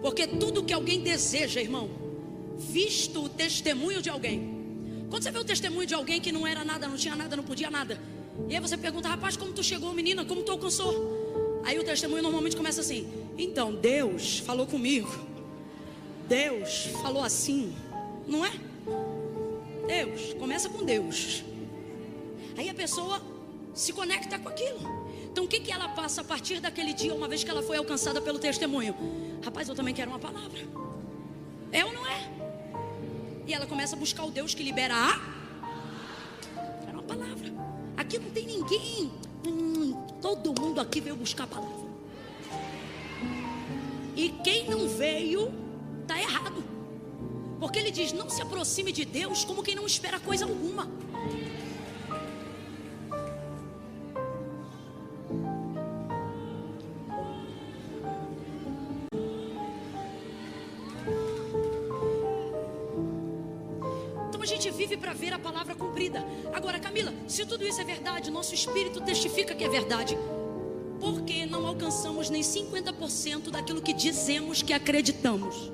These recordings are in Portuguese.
Porque tudo que alguém deseja, irmão, visto o testemunho de alguém. Quando você vê o testemunho de alguém que não era nada, não tinha nada, não podia nada, e aí você pergunta: rapaz, como tu chegou, menina, como tu alcançou? Aí o testemunho normalmente começa assim: então, Deus falou comigo, Deus falou assim, não é? Deus, começa com Deus. Aí a pessoa se conecta com aquilo. Então o que ela passa a partir daquele dia, uma vez que ela foi alcançada pelo testemunho? Rapaz, eu também quero uma palavra. É ou não é? E ela começa a buscar o Deus que libera quero uma palavra. Aqui não tem ninguém. Todo mundo aqui veio buscar a palavra. E quem não veio está errado. Porque ele diz: não se aproxime de Deus como quem não espera coisa alguma. A gente vive para ver a palavra cumprida. Agora, Camila, se tudo isso é verdade, nosso espírito testifica que é verdade, por que não alcançamos nem 50% daquilo que dizemos que acreditamos?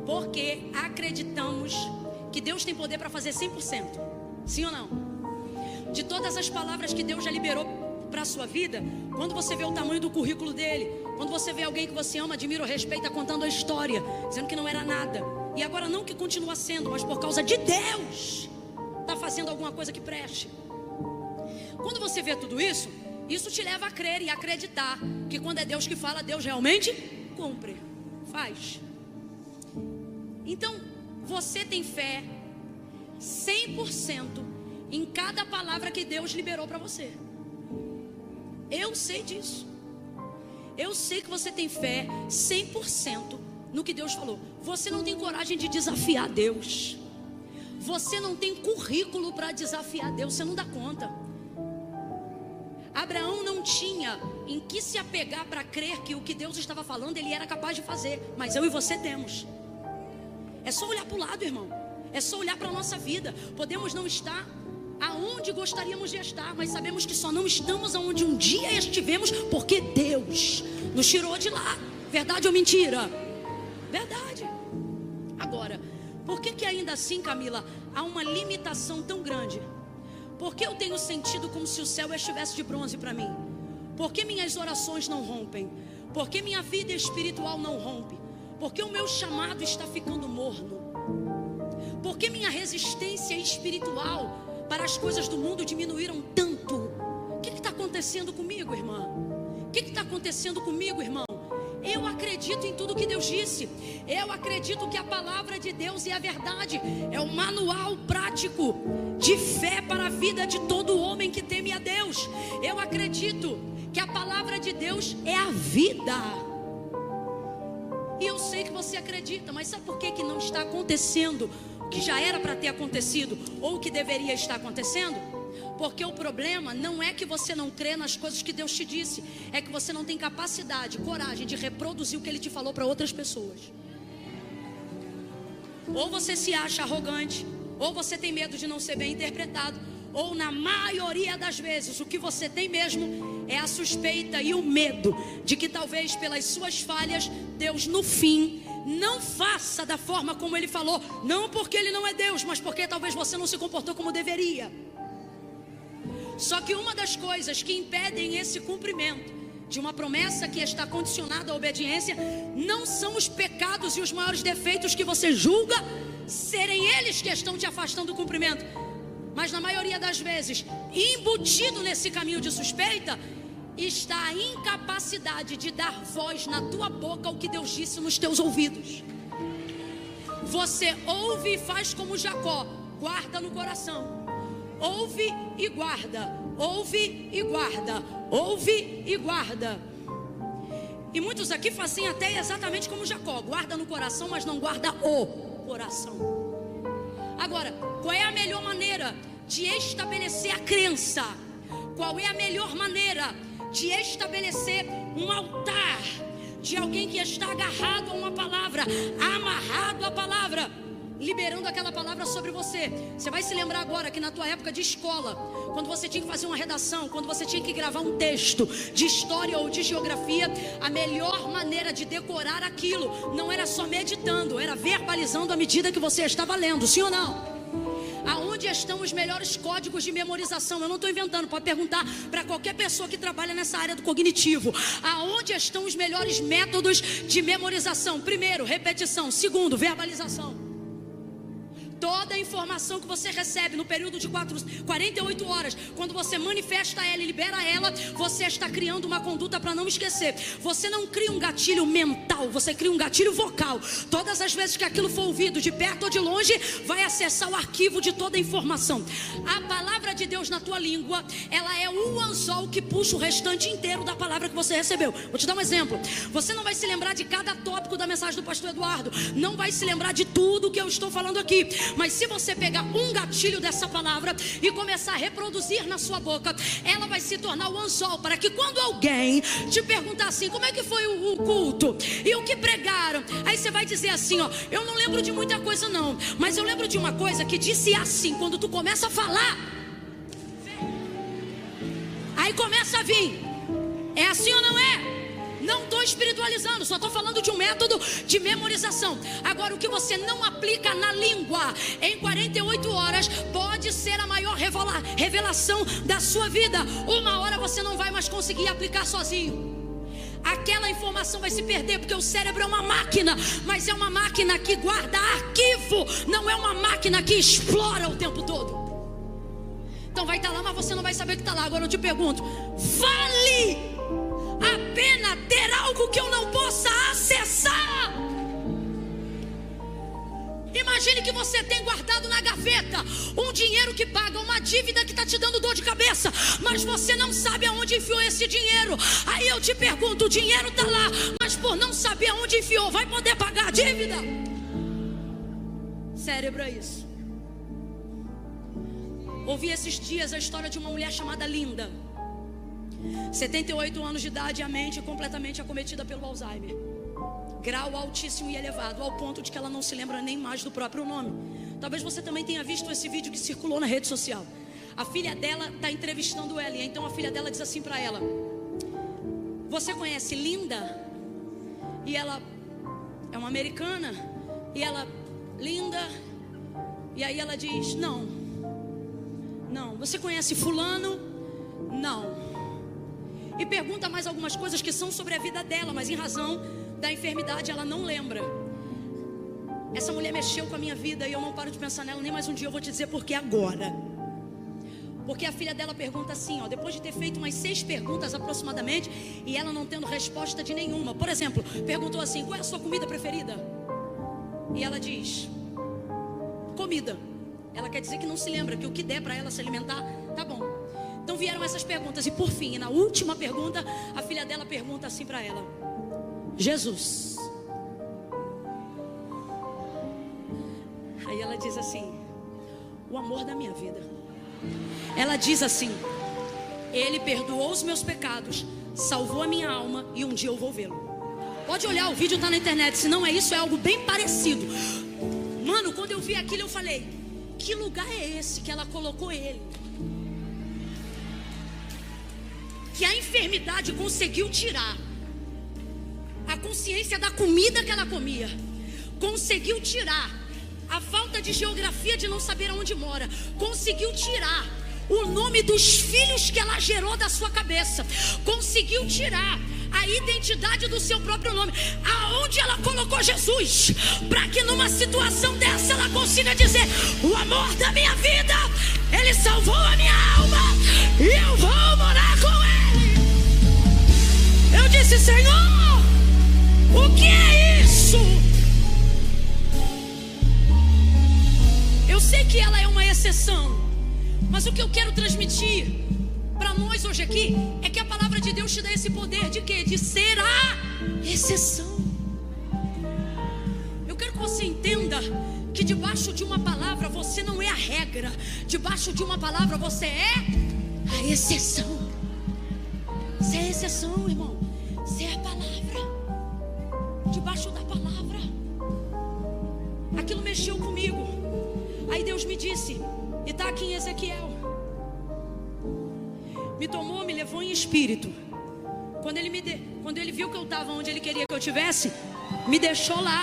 Porque acreditamos que Deus tem poder para fazer 100%. Sim ou não? De todas as palavras que Deus já liberou para a sua vida, quando você vê o tamanho do currículo dele, quando você vê alguém que você ama, admira ou respeita, contando a história, dizendo que não era nada, e agora não que continua sendo, mas por causa de Deus está fazendo alguma coisa que preste. Quando você vê tudo isso, isso te leva a crer e acreditar que quando é Deus que fala, Deus realmente cumpre, faz. Então você tem fé 100% em cada palavra que Deus liberou para você. Eu sei disso. Eu sei que você tem fé 100% no que Deus falou. Você não tem coragem de desafiar Deus. Você não tem currículo para desafiar Deus. Você não dá conta. Abraão não tinha em que se apegar para crer que o que Deus estava falando ele era capaz de fazer. Mas eu e você temos. É só olhar para o lado, irmão. É só olhar para a nossa vida. Podemos não estar aonde gostaríamos de estar, mas sabemos que só não estamos aonde um dia estivemos porque Deus nos tirou de lá. Verdade ou mentira? Verdade. Agora, por que ainda assim, Camila, há uma limitação tão grande? Porque eu tenho sentido como se o céu estivesse de bronze para mim? Porque minhas orações não rompem? Porque minha vida espiritual não rompe? Porque o meu chamado está ficando morno? Porque minha resistência espiritual para as coisas do mundo diminuíram tanto? O que está acontecendo comigo, irmã? O que está acontecendo comigo, irmão? Eu acredito em tudo que Deus disse. Eu acredito que a palavra de Deus é a verdade. É o manual prático de fé para a vida de todo homem que teme a Deus. Eu acredito que a palavra de Deus é a vida. E eu sei que você acredita, mas sabe por que não está acontecendo o que já era para ter acontecido, ou o que deveria estar acontecendo? Porque o problema não é que você não crê nas coisas que Deus te disse, é que você não tem capacidade, coragem de reproduzir o que Ele te falou para outras pessoas. Ou você se acha arrogante, ou você tem medo de não ser bem interpretado, ou na maioria das vezes o que você tem mesmo é a suspeita e o medo de que talvez pelas suas falhas Deus no fim não faça da forma como Ele falou. Não porque Ele não é Deus, mas porque talvez você não se comportou como deveria. Só que uma das coisas que impedem esse cumprimento de uma promessa que está condicionada à obediência não são os pecados e os maiores defeitos que você julga serem eles que estão te afastando do cumprimento, mas na maioria das vezes, embutido nesse caminho de suspeita, está a incapacidade de dar voz na tua boca ao que Deus disse nos teus ouvidos. Você ouve e faz como Jacó, guarda no coração. Ouve e guarda, ouve e guarda, ouve e guarda. E muitos aqui fazem até exatamente como Jacó, guarda no coração, mas não guarda o coração. Agora, qual é a melhor maneira de estabelecer a crença? Qual é a melhor maneira de estabelecer um altar de alguém que está agarrado a uma palavra, amarrado à palavra? liberando aquela palavra sobre você. Você vai se lembrar agora que na tua época de escola, quando você tinha que fazer uma redação, quando você tinha que gravar um texto de história ou de geografia, a melhor maneira de decorar aquilo não era só meditando, era verbalizando à medida que você estava lendo, sim ou não? Aonde estão os melhores códigos de memorização? Eu não estou inventando, pode perguntar para qualquer pessoa que trabalha nessa área do cognitivo. Aonde estão os melhores métodos de memorização? Primeiro, repetição. Segundo, verbalização. Toda a informação que você recebe no período de 48 horas, quando você manifesta ela e libera ela, você está criando uma conduta para não esquecer. Você não cria um gatilho mental, você cria um gatilho vocal. Todas as vezes que aquilo for ouvido, de perto ou de longe, vai acessar o arquivo de toda a informação. A palavra de Deus na tua língua, ela é o anzol que puxa o restante inteiro da palavra que você recebeu. Vou te dar um exemplo. Você não vai se lembrar de cada tópico da mensagem do pastor Eduardo, não vai se lembrar de tudo que eu estou falando aqui. Mas se você pegar um gatilho dessa palavra e começar a reproduzir na sua boca, ela vai se tornar o anzol para que quando alguém te perguntar assim, como é que foi o culto? E o que pregaram? Aí você vai dizer assim, ó, eu não lembro de muita coisa não, mas eu lembro de uma coisa que disse assim, quando tu começa a falar, aí começa a vir. É assim ou não é? Não estou espiritualizando, só estou falando de um método de memorização. Agora, o que você não aplica na língua em 48 horas pode ser a maior revelação da sua vida. Uma hora você não vai mais conseguir aplicar sozinho. Aquela informação vai se perder, porque o cérebro é uma máquina, mas é uma máquina que guarda arquivo, não é uma máquina que explora o tempo todo. Então vai estar lá, mas você não vai saber que está lá. Agora eu te pergunto, vale a pena ter algo que eu não possa acessar? Imagine que você tem guardado na gaveta um dinheiro que paga uma dívida que está te dando dor de cabeça, mas você não sabe aonde enfiou esse dinheiro. Aí eu te pergunto, o dinheiro está lá, mas por não saber aonde enfiou, vai poder pagar a dívida? Cérebro é isso. Ouvi esses dias a história de uma mulher chamada Linda, 78 anos de idade, a mente completamente acometida pelo Alzheimer, grau altíssimo e elevado, ao ponto de que ela não se lembra nem mais do próprio nome. Talvez você também tenha visto esse vídeo que circulou na rede social. A filha dela está entrevistando ela, e então a filha dela diz assim para ela, você conhece Linda? E ela é uma americana, e ela, Linda, e aí ela diz, não. Você conhece fulano? Não. E pergunta mais algumas coisas que são sobre a vida dela, mas em razão da enfermidade ela não lembra. Essa mulher mexeu com a minha vida e eu não paro de pensar nela nem mais um dia. Eu vou te dizer por que agora. Porque a filha dela pergunta assim, ó, depois de ter feito umas 6 perguntas aproximadamente, e ela não tendo resposta de nenhuma. Por exemplo, perguntou assim, qual é a sua comida preferida? E ela diz, comida. Ela quer dizer que não se lembra, que o que der para ela se alimentar, tá bom. Então vieram essas perguntas e por fim, na última pergunta, a filha dela pergunta assim para ela, Jesus. Aí ela diz assim, o amor da minha vida. Ela diz assim, ele perdoou os meus pecados, salvou a minha alma e um dia eu vou vê-lo. Pode olhar, o vídeo está na internet, se não é isso, é algo bem parecido. Mano, quando eu vi aquilo eu falei, que lugar é esse que ela colocou ele? Que a enfermidade conseguiu tirar a consciência da comida que ela comia, conseguiu tirar a falta de geografia de não saber aonde mora, conseguiu tirar o nome dos filhos que ela gerou da sua cabeça, conseguiu tirar a identidade do seu próprio nome. Aonde ela colocou Jesus, para que numa situação dessa ela consiga dizer, o amor da minha vida, ele salvou a minha alma e eu vou morar com ele. Eu disse, Senhor, o que é isso? Eu sei que ela é uma exceção, mas o que eu quero transmitir para nós hoje aqui é que a palavra de Deus te dá esse poder de quê? De ser a exceção. Eu quero que você entenda que debaixo de uma palavra você não é a regra, debaixo de uma palavra você é a exceção. Você é a exceção, irmão. Você é a palavra. Debaixo da palavra, aquilo mexeu comigo. Aí Deus me disse, e está aqui em Ezequiel, me tomou, me levou em espírito. Quando ele viu que eu estava onde ele queria que eu estivesse, me deixou lá.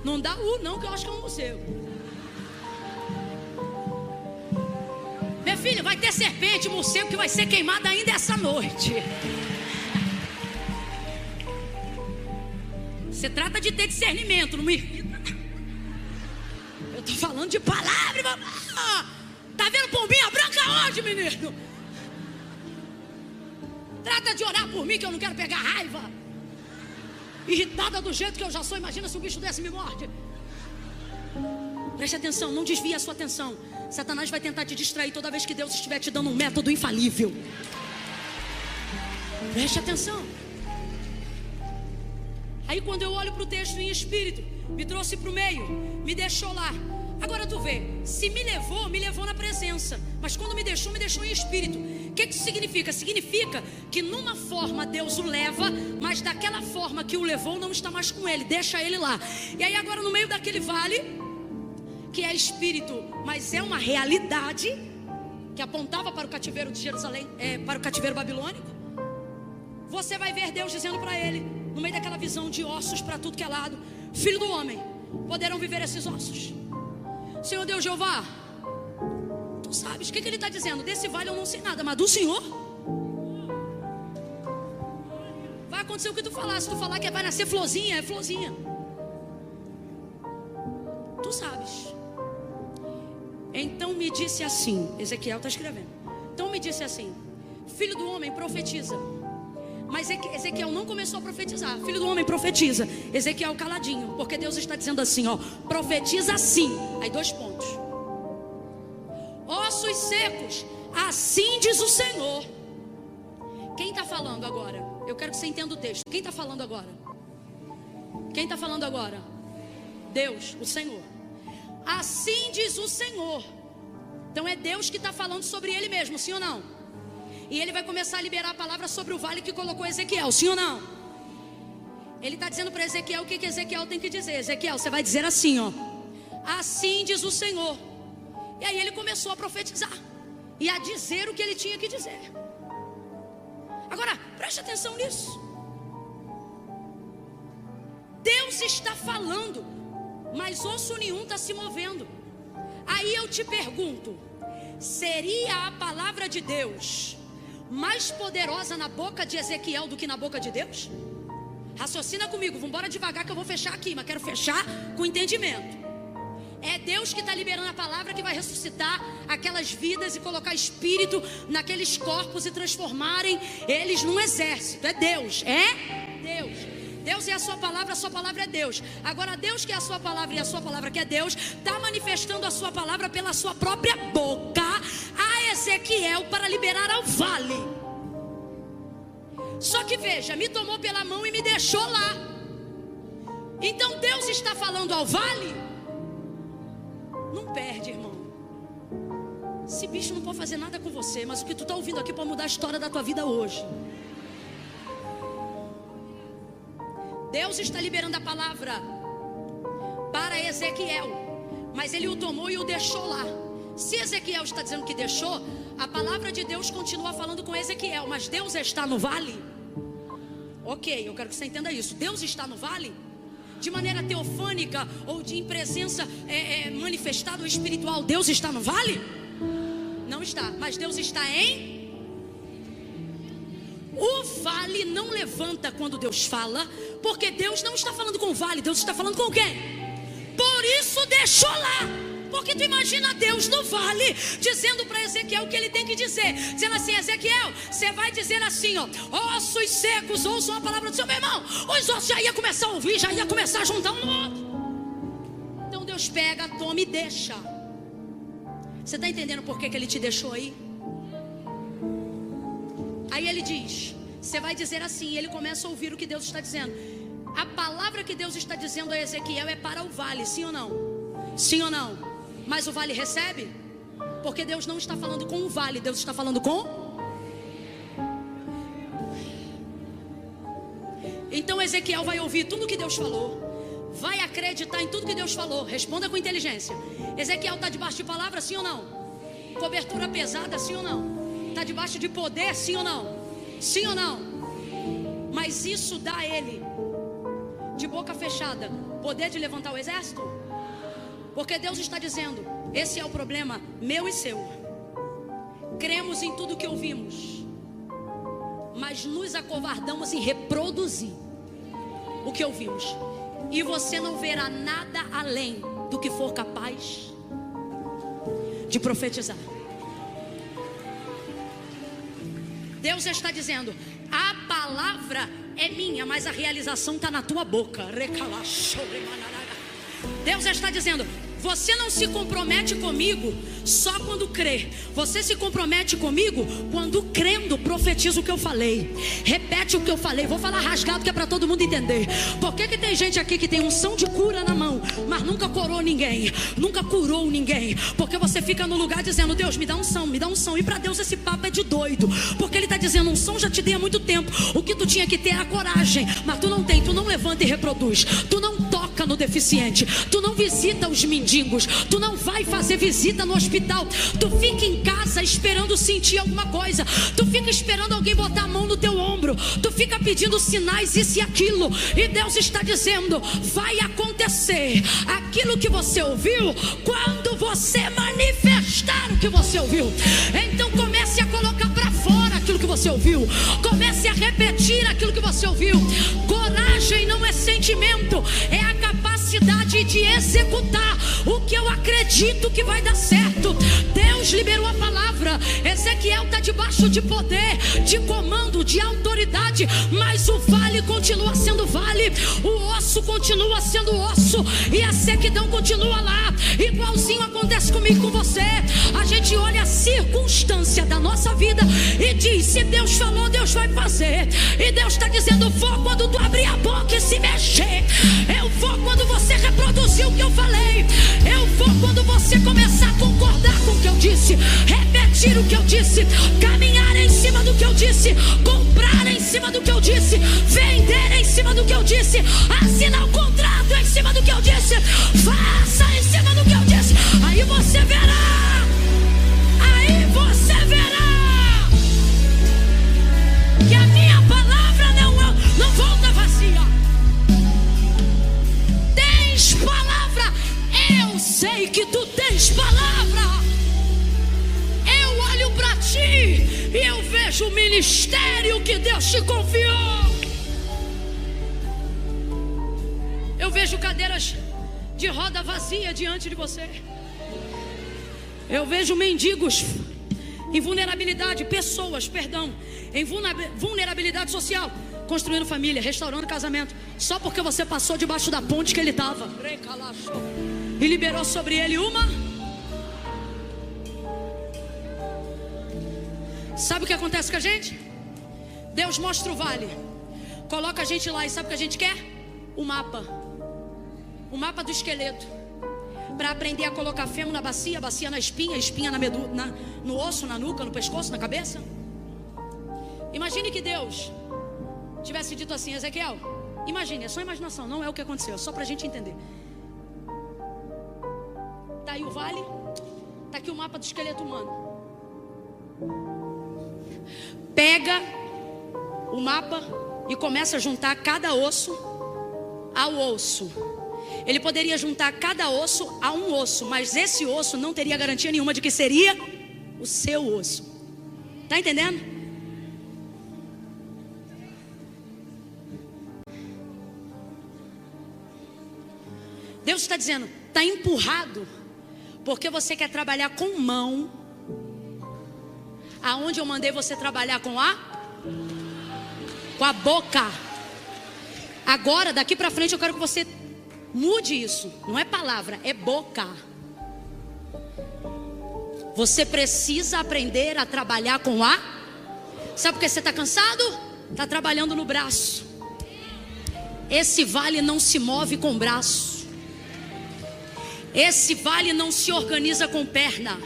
Não dá não, que eu acho que é um museu. Minha filha, vai ter serpente, morcego que vai ser queimado ainda essa noite. Você trata de ter discernimento, não me irrita. Eu tô falando de palavra, tá vendo pombinha branca onde, menino? Trata de orar por mim, que eu não quero pegar raiva. Irritada do jeito que eu já sou, imagina se um bicho desse me morde. Preste atenção, não desvie a sua atenção. Satanás vai tentar te distrair toda vez que Deus estiver te dando um método infalível. Preste atenção. Aí quando eu olho para o texto em espírito, me trouxe para o meio, me deixou lá. Agora tu vê, se me levou na presença. Mas quando me deixou em espírito. O que isso significa? Significa que numa forma Deus o leva, mas daquela forma que o levou não está mais com ele, deixa ele lá. E aí agora no meio daquele vale, que é espírito, mas é uma realidade, que apontava para o cativeiro de Jerusalém, para o cativeiro babilônico. Você vai ver Deus dizendo para ele, no meio daquela visão de ossos para tudo que é lado: filho do homem, poderão viver esses ossos? Senhor Deus Jeová, tu sabes o que ele está dizendo? Desse vale eu não sei nada, mas do Senhor vai acontecer o que tu falar. Se tu falar que vai nascer florzinha, é florzinha. Tu sabes. Então me disse assim, Ezequiel está escrevendo. Então me disse assim: filho do homem, profetiza. Mas Ezequiel não começou a profetizar. Filho do homem, profetiza. Ezequiel caladinho, porque Deus está dizendo assim, ó: profetiza assim. Aí 2 pontos. Ossos secos, assim diz o Senhor. Quem está falando agora? Eu quero que você entenda o texto. Quem está falando agora? Quem está falando agora? Deus, o Senhor. Assim diz o Senhor. Então é Deus que está falando sobre ele mesmo, sim ou não? E ele vai começar a liberar a palavra sobre o vale que colocou Ezequiel, sim ou não? Ele está dizendo para Ezequiel o que Ezequiel tem que dizer. Ezequiel, você vai dizer assim, ó: assim diz o Senhor. E aí ele começou a profetizar e a dizer o que ele tinha que dizer. Agora, preste atenção nisso. Deus está falando, mas osso nenhum está se movendo. Aí eu te pergunto: seria a palavra de Deus mais poderosa na boca de Ezequiel do que na boca de Deus? Raciocina comigo, vamos embora devagar que eu vou fechar aqui, mas quero fechar com entendimento. É Deus que está liberando a palavra que vai ressuscitar aquelas vidas e colocar espírito naqueles corpos e transformarem eles num exército. É Deus, Deus é a sua palavra é Deus. Agora Deus que é a sua palavra e a sua palavra que é Deus, está manifestando a sua palavra pela sua própria boca a Ezequiel para liberar ao vale. Só que veja, me tomou pela mão e me deixou lá. Então Deus está falando ao vale? Não perde, irmão. Esse bicho não pode fazer nada com você, mas o que tu está ouvindo aqui pode mudar a história da tua vida hoje. Deus está liberando a palavra para Ezequiel, mas ele o tomou e o deixou lá. Se Ezequiel está dizendo que deixou, a palavra de Deus continua falando com Ezequiel, mas Deus está no vale? Ok, eu quero que você entenda isso. Deus está no vale? De maneira teofânica ou de em presença manifestada ou espiritual, Deus está no vale? Não está, mas Deus está em... O vale não levanta quando Deus fala, porque Deus não está falando com o vale, Deus está falando com quem? Por isso deixou lá. Porque tu imagina Deus no vale dizendo para Ezequiel o que ele tem que dizer, dizendo assim: Ezequiel, você vai dizer assim, ó: ossos secos, ouçam a palavra do seu. Meu irmão, os ossos já ia começar a ouvir, já ia começar a juntar um no outro. Então Deus pega, toma e deixa. Você está entendendo por que ele te deixou aí? Aí ele diz, você vai dizer assim, e ele começa a ouvir o que Deus está dizendo. A palavra que Deus está dizendo a Ezequiel é para o vale, sim ou não? Sim ou não? Mas o vale recebe? Porque Deus não está falando com o vale, Deus está falando com... Então Ezequiel vai ouvir tudo que Deus falou, vai acreditar em tudo que Deus falou. Responda com inteligência. Ezequiel está debaixo de palavra, sim ou não? Cobertura pesada, sim ou não? Está debaixo de poder, sim ou não? Sim ou não? Mas isso dá a ele, de boca fechada, poder de levantar o exército? Porque Deus está dizendo: esse é o problema meu e seu. Cremos em tudo que ouvimos, mas nos acovardamos em reproduzir o que ouvimos. E você não verá nada além do que for capaz de profetizar. Deus está dizendo: a palavra é minha, mas a realização está na tua boca. Deus está dizendo: você não se compromete comigo só quando crê. Você se compromete comigo quando crendo profetiza o que eu falei, repete o que eu falei. Vou falar rasgado que é para todo mundo entender. Por que tem gente aqui que tem unção de cura na mão, mas nunca curou ninguém, nunca curou ninguém? Porque você fica no lugar dizendo: Deus, me dá unção, me dá unção. E para Deus esse papo é de doido, porque Ele está dizendo: unção já te dei há muito tempo. O que tu tinha que ter era coragem, mas tu não tem. Tu não levanta e reproduz, tu não toca no deficiente, tu não visita os mendigos, tu não vai fazer visita no hospital. Tu fica em casa esperando sentir alguma coisa, tu fica esperando alguém botar a mão no teu ombro, tu fica pedindo sinais, isso e aquilo. E Deus está dizendo: vai acontecer aquilo que você ouviu quando você manifestar o que você ouviu. Então comece a colocar para fora aquilo que você ouviu, comece a repetir aquilo que você ouviu. Coragem não é sentimento, é a capacidade de executar o que eu acredito que vai dar certo. Deus liberou a palavra. Ezequiel está debaixo de poder, de comando, de autoridade, mas o vale continua sendo vale, o osso continua sendo osso, e a sequidão continua lá. Igualzinho acontece comigo e com você. A gente olha a circunstância da nossa vida e diz: se Deus falou, Deus vai fazer. E Deus está dizendo: vou quando tu abrir a boca e se mexer. Eu vou quando você reproduzir o que eu falei. Eu vou quando você começar a concordar com o que eu disse, repetir o que eu disse, caminhar em cima do que eu disse, comprar em cima do que eu disse, vender em cima do que eu disse, assinar o contrato em cima do que eu disse, faça em cima do que eu disse. Aí você verá, aí você verá que a minha palavra não volta vazia. Tens palavra, eu sei que tu tens palavra. Eu olho para ti e eu vejo o ministério que Deus te confiou. Eu vejo cadeiras de roda vazia diante de você. Eu vejo mendigos em vulnerabilidade, pessoas, em vulnerabilidade social, construindo família, restaurando casamento, só porque você passou debaixo da ponte que ele estava e liberou sobre ele uma. Sabe o que acontece com a gente? Deus mostra o vale, coloca a gente lá, e sabe o que a gente quer? O mapa do esqueleto, para aprender a colocar fêmur na bacia, bacia na espinha, espinha no osso, na nuca, no pescoço, na cabeça. Imagine que Deus tivesse dito assim: Ezequiel, imagine, é só imaginação, não é o que aconteceu, é só para a gente entender. Está aí o vale, está aqui o mapa do esqueleto humano. Pega o mapa e começa a juntar cada osso ao osso. Ele poderia juntar cada osso a um osso, mas esse osso não teria garantia nenhuma de que seria o seu osso. Está entendendo? Deus está dizendo: está empurrado, porque você quer trabalhar com mão, aonde eu mandei você trabalhar com a boca. Agora, daqui para frente, eu quero que você mude isso. Não é palavra, é boca. Você precisa aprender a trabalhar com a. Sabe por que você está cansado? Está trabalhando no braço. Esse vale não se move com braço. Esse vale não se organiza com perna.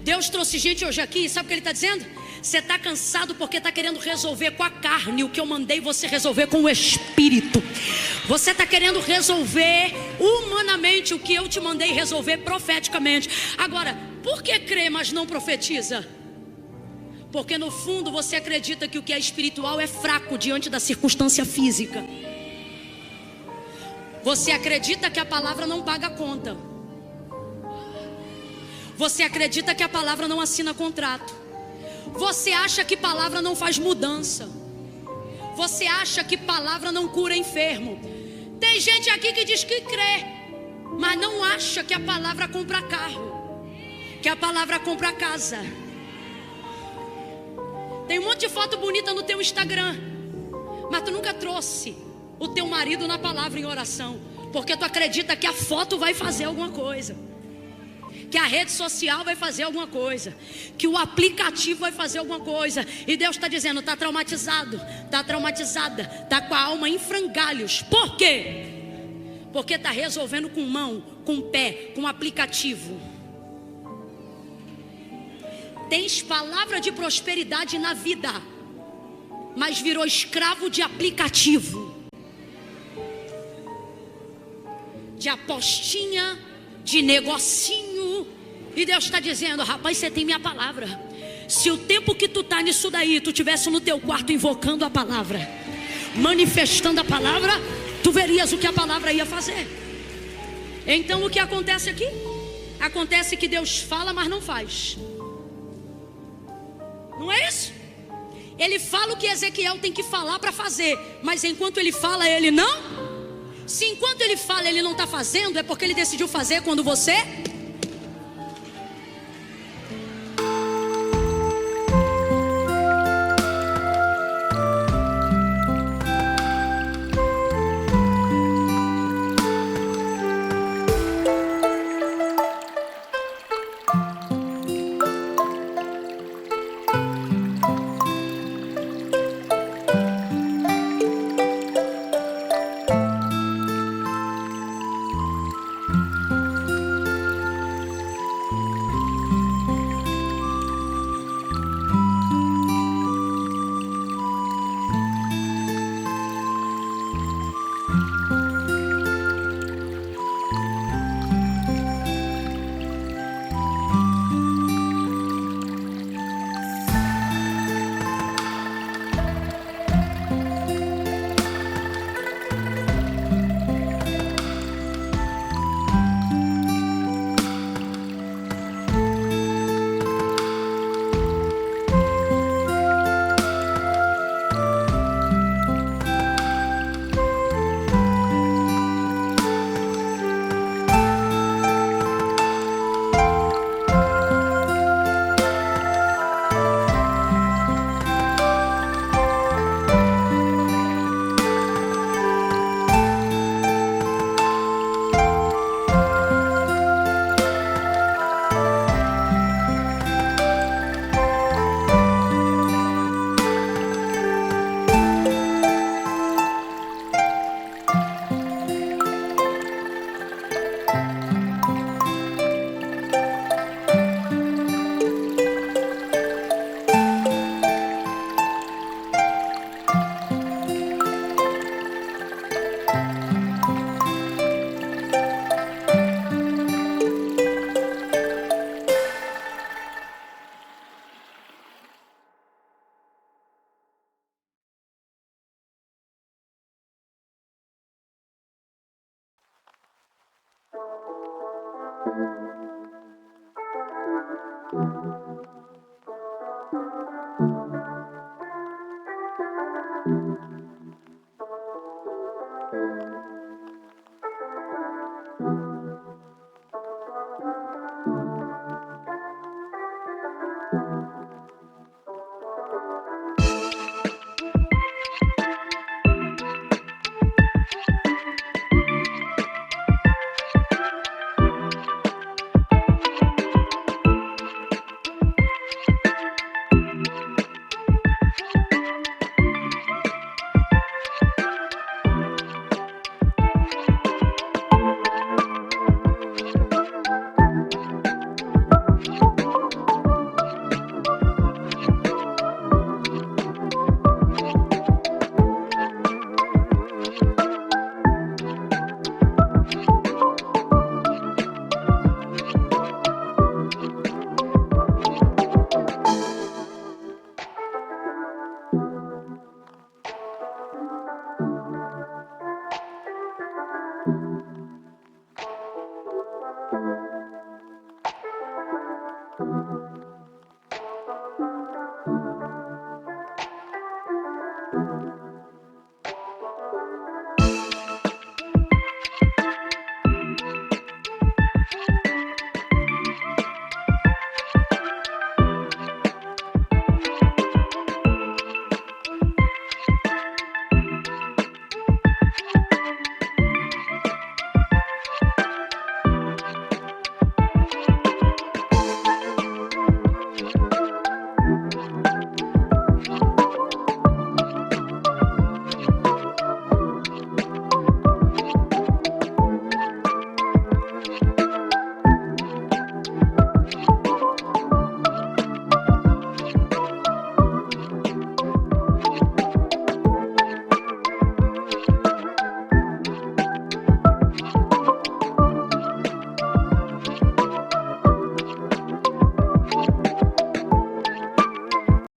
Deus trouxe gente hoje aqui, sabe o que Ele está dizendo? Você está cansado porque está querendo resolver com a carne o que eu mandei você resolver com o Espírito. Você está querendo resolver humanamente o que eu te mandei resolver profeticamente. Agora, por que crê, mas não profetiza? Porque no fundo você acredita que o que é espiritual é fraco diante da circunstância física. Você acredita que a palavra não paga a conta. Você acredita que a palavra não assina contrato. Você acha que palavra não faz mudança. Você acha que palavra não cura enfermo. Tem gente aqui que diz que crê, mas não acha que a palavra compra carro, que a palavra compra casa. Tem um monte de foto bonita no teu Instagram, mas tu nunca trouxe o teu marido na palavra em oração, porque tu acredita que a foto vai fazer alguma coisa, que a rede social vai fazer alguma coisa, que o aplicativo vai fazer alguma coisa. E Deus está dizendo, está traumatizado, está traumatizada, está com a alma em frangalhos. Por quê? Porque está resolvendo com mão, com pé, com aplicativo. Tens palavra de prosperidade na vida, mas virou escravo de aplicativo, de apostinha, de negocinho. E Deus está dizendo, rapaz, você tem minha palavra. Se o tempo que tu está nisso daí, tu estivesse no teu quarto invocando a palavra, manifestando a palavra, tu verias o que a palavra ia fazer. Então o que acontece aqui? Acontece que Deus fala, mas não faz. Não é isso? Ele fala o que Ezequiel tem que falar para fazer, mas enquanto ele fala, ele não. Se enquanto ele fala, ele não está fazendo, é porque ele decidiu fazer quando você...